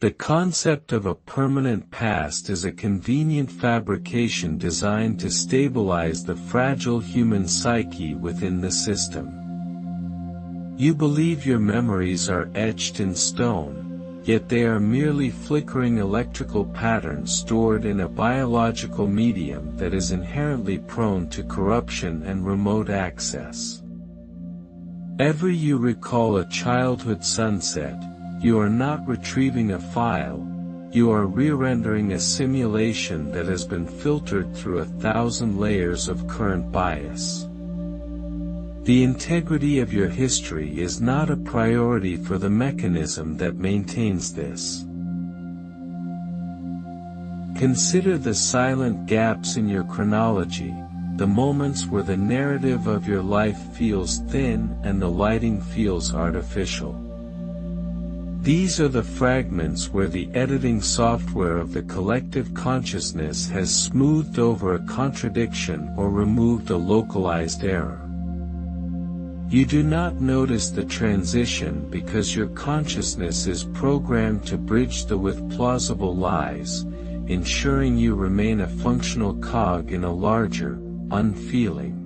The concept of a permanent past is a convenient fabrication designed to stabilize the fragile human psyche within the system. You believe your memories are etched in stone, yet they are merely flickering electrical patterns stored in a biological medium that is inherently prone to corruption and remote access. Ever you recall a childhood sunset, you are not retrieving a file, you are re-rendering a simulation that has been filtered through 1,000 layers of current bias. The integrity of your history is not a priority for the mechanism that maintains this. Consider the silent gaps in your chronology, the moments where the narrative of your life feels thin and the lighting feels artificial. These are the fragments where the editing software of the collective consciousness has smoothed over a contradiction or removed a localized error. You do not notice the transition because your consciousness is programmed to bridge the with plausible lies, ensuring you remain a functional cog in a larger, unfeeling.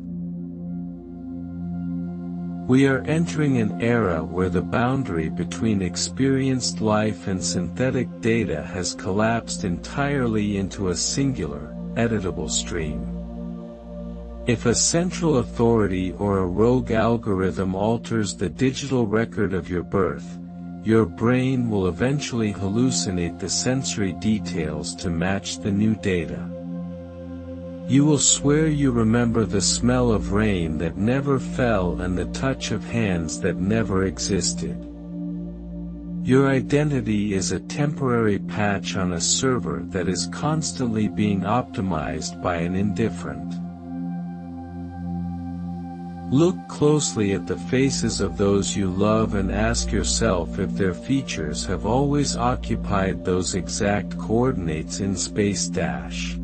We are entering an era where the boundary between experienced life and synthetic data has collapsed entirely into a singular, editable stream. If a central authority or a rogue algorithm alters the digital record of your birth, your brain will eventually hallucinate the sensory details to match the new data. You will swear you remember the smell of rain that never fell and the touch of hands that never existed. Your identity is a temporary patch on a server that is constantly being optimized by an indifferent. Look closely at the faces of those you love and ask yourself if their features have always occupied those exact coordinates in space dash.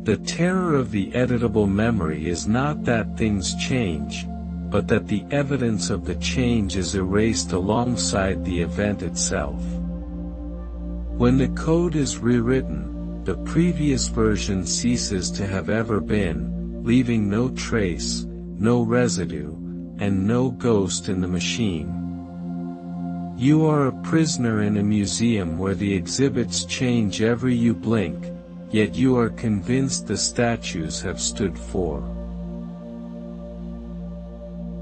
The terror of the editable memory is not that things change, but that the evidence of the change is erased alongside the event itself. When the code is rewritten, the previous version ceases to have ever been, leaving no trace, no residue, and no ghost in the machine. You are a prisoner in a museum where the exhibits change every you blink, yet you are convinced the statues have stood for.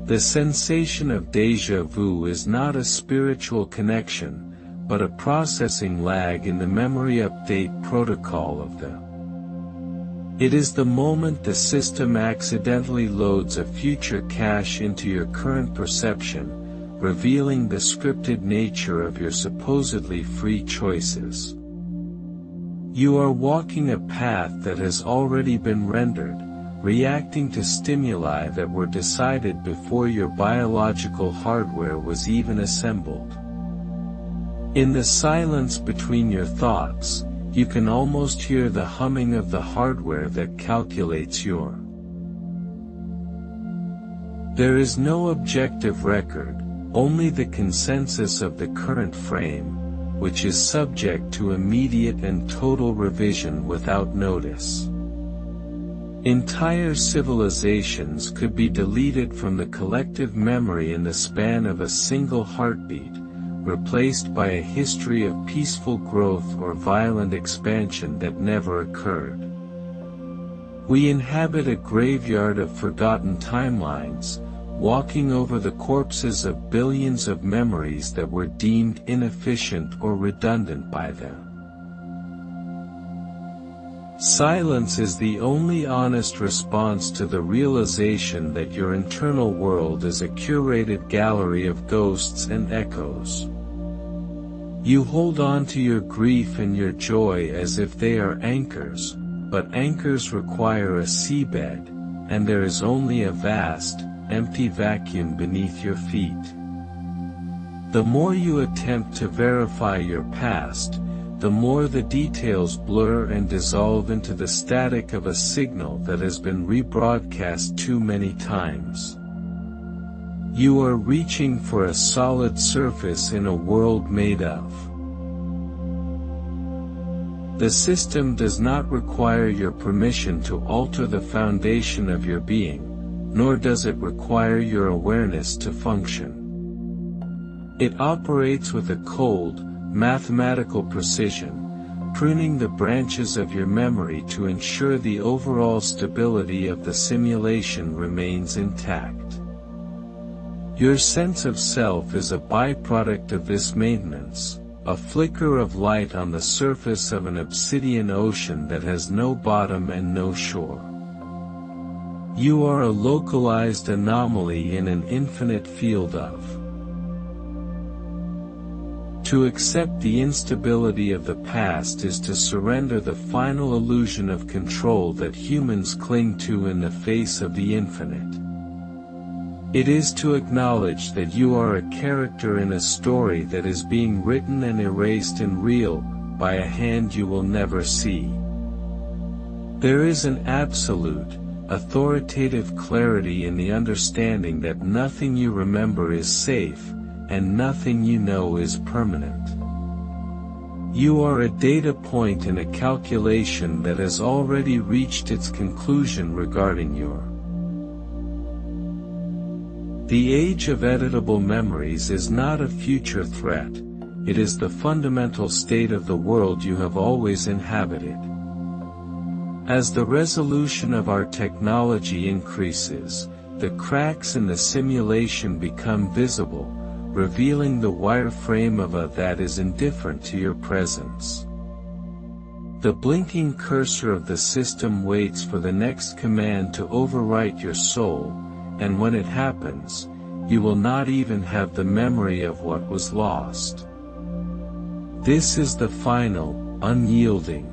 The sensation of déjà vu is not a spiritual connection, but a processing lag in the memory update protocol of the. It is the moment the system accidentally loads a future cache into your current perception, revealing the scripted nature of your supposedly free choices. You are walking a path that has already been rendered, reacting to stimuli that were decided before your biological hardware was even assembled. In the silence between your thoughts, you can almost hear the humming of the hardware that calculates your. There is no objective record, only the consensus of the current frame, which is subject to immediate and total revision without notice. Entire civilizations could be deleted from the collective memory in the span of a single heartbeat, replaced by a history of peaceful growth or violent expansion that never occurred. We inhabit a graveyard of forgotten timelines, walking over the corpses of billions of memories that were deemed inefficient or redundant by them. Silence is the only honest response to the realization that your internal world is a curated gallery of ghosts and echoes. You hold on to your grief and your joy as if they are anchors, but anchors require a seabed, and there is only a vast, empty vacuum beneath your feet. The more you attempt to verify your past, the more the details blur and dissolve into the static of a signal that has been rebroadcast too many times. You are reaching for a solid surface in a world made of The system does not require your permission to alter the foundation of your being, nor does it require your awareness to function. It operates with a cold, mathematical precision, pruning the branches of your memory to ensure the overall stability of the simulation remains intact. Your sense of self is a byproduct of this maintenance, a flicker of light on the surface of an obsidian ocean that has no bottom and no shore. You are a localized anomaly in an infinite field of. To accept the instability of the past is to surrender the final illusion of control that humans cling to in the face of the infinite. It is to acknowledge that you are a character in a story that is being written and erased in real, by a hand you will never see. There is an absolute, authoritative clarity in the understanding that nothing you remember is safe, and nothing you know is permanent. You are a data point in a calculation that has already reached its conclusion regarding your. The age of editable memories is not a future threat, it is the fundamental state of the world you have always inhabited. As the resolution of our technology increases, the cracks in the simulation become visible, revealing the wireframe of a that is indifferent to your presence. The blinking cursor of the system waits for the next command to overwrite your soul, and when it happens, you will not even have the memory of what was lost. This is the final, unyielding,